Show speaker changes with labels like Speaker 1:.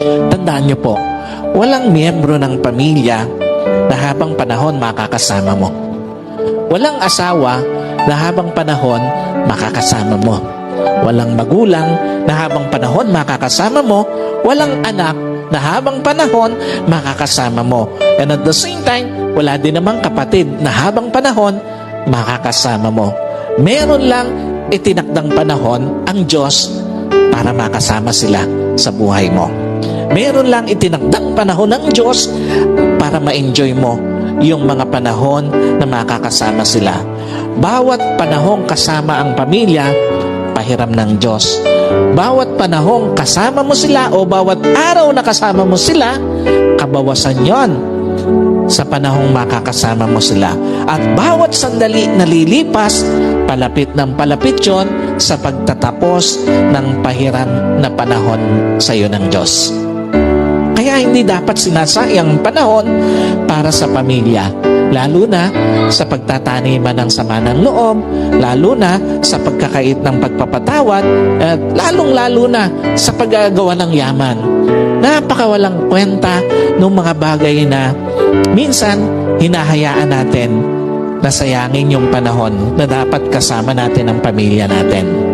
Speaker 1: Tandaan niyo po, walang miyembro ng pamilya na habang panahon makakasama mo. Walang asawa na habang panahon makakasama mo. Walang magulang na habang panahon makakasama mo. Walang anak na habang panahon makakasama mo. And at the same time, wala din namang kapatid na habang panahon makakasama mo. Meron lang itinakdang panahon ang Diyos para makasama sila sa buhay mo. Meron lang itinakdang panahon ng Diyos para ma-enjoy mo yung mga panahon na makakasama sila. Bawat panahong kasama ang pamilya, pahiram ng Diyos. Bawat panahong kasama mo sila o bawat araw na kasama mo sila, kabawasan yon sa panahong makakasama mo sila. At bawat sandali na lilipas, palapit ng palapit yon sa pagtatapos ng pahiram na panahon sa iyo ng Diyos. Kaya hindi dapat sinasayang panahon para sa pamilya, lalo na sa pagtataniman ng sama ng loob, lalo na sa pagkakait ng pagpapatawad, at lalong-lalo na sa paggagawa ng yaman. Napakawalang kwenta ng mga bagay na minsan hinahayaan natin na sayangin yung panahon na dapat kasama natin ang pamilya natin.